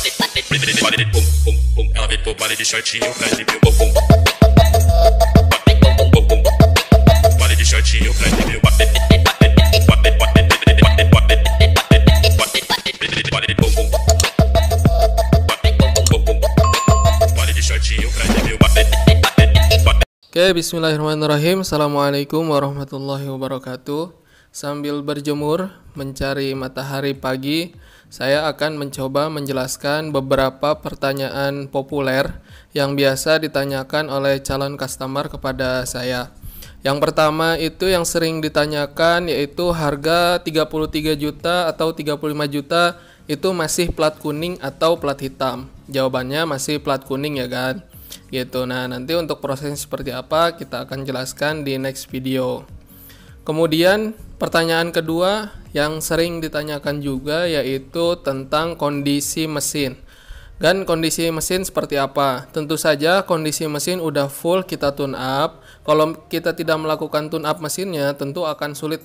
Ela vem pro baile de shortinho, prende meu bumbum. Baile de shortinho, prende meu bumbum. Baile de shortinho, prende meu bumbum. Oke, bismillahirrahmanirrahim. Assalamualaikum warahmatullahi wabarakatuh. Sambil berjemur mencari matahari pagi, saya akan mencoba menjelaskan beberapa pertanyaan populer yang biasa ditanyakan oleh calon customer kepada saya. Yang pertama itu yang sering ditanyakan yaitu harga 33 juta atau 35 juta itu masih plat kuning atau plat hitam. Jawabannya masih plat kuning ya kan? Gitu. Nah, nanti untuk prosesnya seperti apa kita akan jelaskan di next video. Kemudian pertanyaan kedua yang sering ditanyakan juga yaitu tentang kondisi mesin. Dan kondisi mesin seperti apa? Tentu saja kondisi mesin udah full kita tune up. Kalau kita tidak melakukan tune up mesinnya tentu akan sulit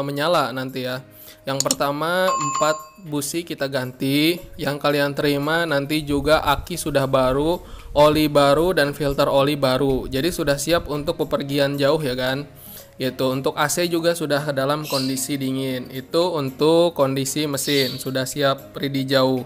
menyala nanti ya. Yang pertama 4 busi kita ganti. Yang kalian terima nanti juga aki sudah baru, oli baru dan filter oli baru. Jadi sudah siap untuk bepergian jauh ya kan. Gitu. Untuk AC juga sudah dalam kondisi dingin. Itu untuk kondisi mesin sudah siap ready jauh.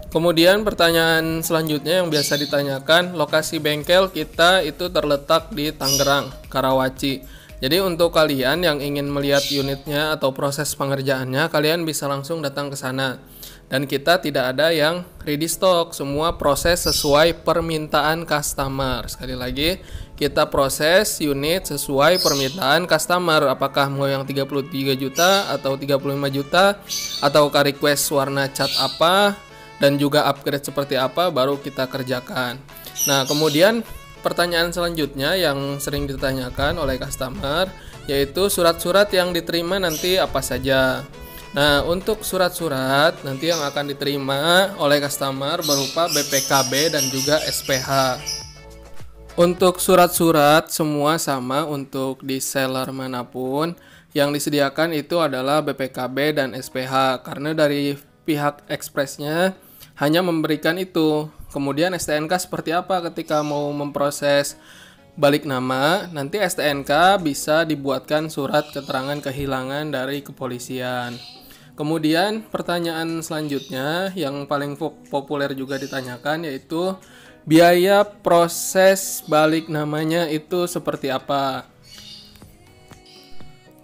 Kemudian pertanyaan selanjutnya yang biasa ditanyakan, lokasi bengkel kita itu terletak di Tangerang, Karawaci. Jadi untuk kalian yang ingin melihat unitnya atau proses pengerjaannya, kalian bisa langsung datang ke sana. Dan kita tidak ada yang ready stock, semua proses sesuai permintaan customer. Sekali lagi, kita proses unit sesuai permintaan customer. Apakah mau yang 33 juta atau 35 juta, atau request warna cat apa, dan juga upgrade seperti apa, baru kita kerjakan. Nah, kemudian pertanyaan selanjutnya yang sering ditanyakan oleh customer, yaitu surat-surat yang diterima nanti apa saja. Nah, untuk surat-surat nanti yang akan diterima oleh customer berupa BPKB dan juga SPH. Untuk surat-surat semua sama untuk di seller manapun. Yang disediakan itu adalah BPKB dan SPH karena dari pihak ekspresnya hanya memberikan itu. Kemudian STNK seperti apa ketika mau memproses balik nama, nanti STNK bisa dibuatkan surat keterangan kehilangan dari kepolisian. Kemudian pertanyaan selanjutnya yang paling populer juga ditanyakan yaitu biaya proses balik namanya itu seperti apa.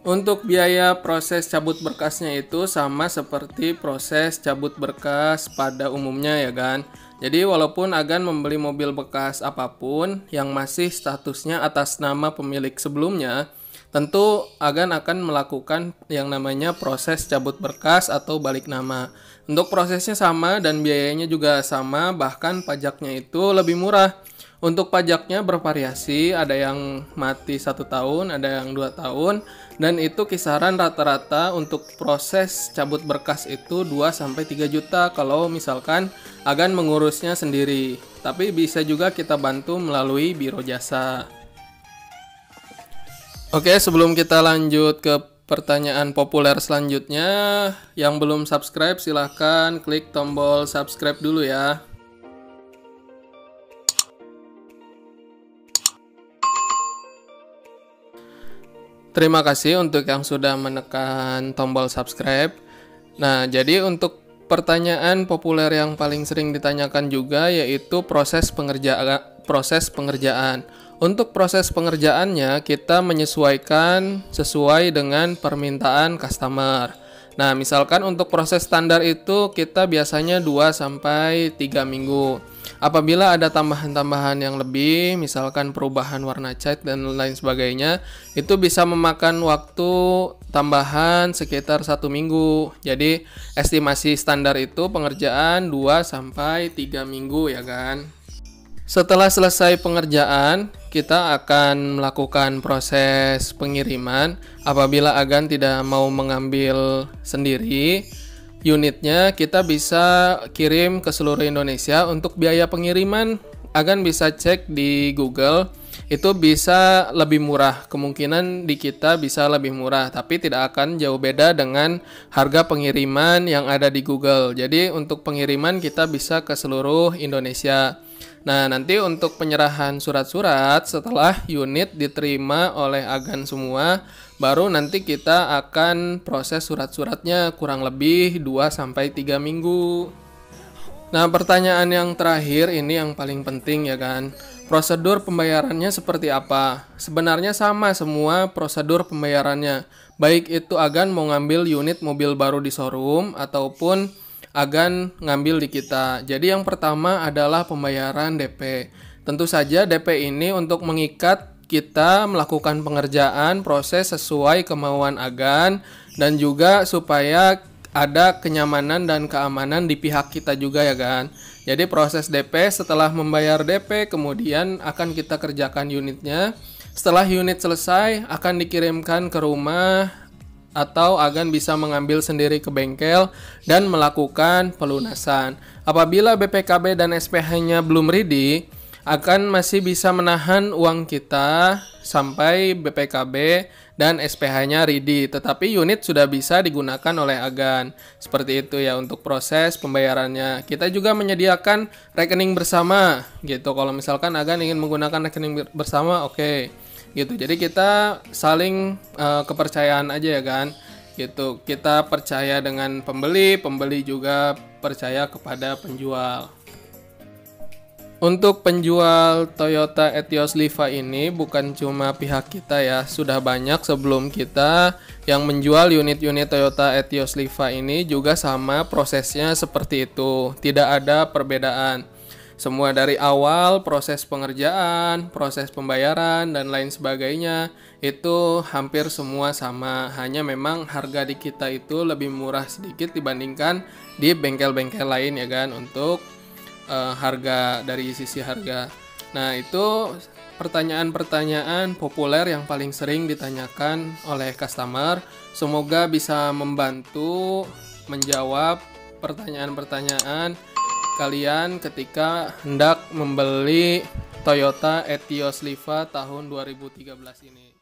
Untuk biaya proses cabut berkasnya itu sama seperti proses cabut berkas pada umumnya ya kan. Jadi walaupun agan membeli mobil bekas apapun yang masih statusnya atas nama pemilik sebelumnya, tentu agan akan melakukan yang namanya proses cabut berkas atau balik nama. Untuk prosesnya sama dan biayanya juga sama, bahkan pajaknya itu lebih murah. Untuk pajaknya bervariasi, ada yang mati 1 tahun, ada yang 2 tahun, dan itu kisaran rata-rata untuk proses cabut berkas itu 2-3 juta kalau misalkan agan mengurusnya sendiri. Tapi bisa juga kita bantu melalui biro jasa. Oke, sebelum kita lanjut ke pertanyaan populer selanjutnya, yang belum subscribe silahkan klik tombol subscribe dulu ya. Terima kasih untuk yang sudah menekan tombol subscribe. Nah, jadi untuk pertanyaan populer yang paling sering ditanyakan juga yaitu proses pengerjaan. Untuk proses pengerjaannya kita menyesuaikan sesuai dengan permintaan customer. Nah, misalkan untuk proses standar itu kita biasanya 2-3 minggu. Apabila ada tambahan-tambahan yang lebih, misalkan perubahan warna cat dan lain sebagainya, itu bisa memakan waktu tambahan sekitar 1 minggu. Jadi, estimasi standar itu pengerjaan 2-3 minggu ya kan. Setelah selesai pengerjaan, kita akan melakukan proses pengiriman. Apabila agan tidak mau mengambil sendiri unitnya, kita bisa kirim ke seluruh Indonesia. Untuk biaya pengiriman, agan bisa cek di Google. itu bisa lebih murah. Kemungkinan di kita bisa lebih murah, tapi tidak akan jauh beda dengan harga pengiriman yang ada di Google. Jadi untuk pengiriman kita bisa ke seluruh Indonesia. Nah, nanti untuk penyerahan surat-surat setelah unit diterima oleh agen semua, baru nanti kita akan proses surat-suratnya kurang lebih 2-3 minggu. Nah, pertanyaan yang terakhir ini yang paling penting ya kan. Prosedur pembayarannya seperti apa? Sebenarnya sama semua prosedur pembayarannya. Baik itu agan mau ngambil unit mobil baru di showroom ataupun agan ngambil di kita. Jadi yang pertama adalah pembayaran DP. Tentu saja DP ini untuk mengikat kita melakukan pengerjaan proses sesuai kemauan agan dan juga supaya ada kenyamanan dan keamanan di pihak kita juga ya kan. Jadi proses DP setelah membayar DP kemudian akan kita kerjakan unitnya. Setelah unit selesai akan dikirimkan ke rumah atau agan bisa mengambil sendiri ke bengkel dan melakukan pelunasan. Apabila BPKB dan SPH-nya belum ready, akan masih bisa menahan uang kita sampai BPKB dan SPH-nya ready, tetapi unit sudah bisa digunakan oleh agan. Seperti itu ya untuk proses pembayarannya. Kita juga menyediakan rekening bersama gitu. Kalau misalkan agan ingin menggunakan rekening bersama, oke. Gitu. Jadi kita saling kepercayaan aja ya kan. Gitu. Kita percaya dengan pembeli, pembeli juga percaya kepada penjual. Untuk penjual Toyota Etios Liva ini bukan cuma pihak kita ya, sudah banyak sebelum kita yang menjual unit-unit Toyota Etios Liva ini juga sama prosesnya seperti itu, tidak ada perbedaan. Semua dari awal, proses pengerjaan, proses pembayaran, dan lain sebagainya itu hampir semua sama, hanya memang harga di kita itu lebih murah sedikit dibandingkan di bengkel-bengkel lain ya kan, untuk harga dari sisi harga. Nah, itu pertanyaan-pertanyaan populer yang paling sering ditanyakan oleh customer. Semoga bisa membantu menjawab pertanyaan-pertanyaan kalian ketika hendak membeli Toyota Etios Liva tahun 2013 ini.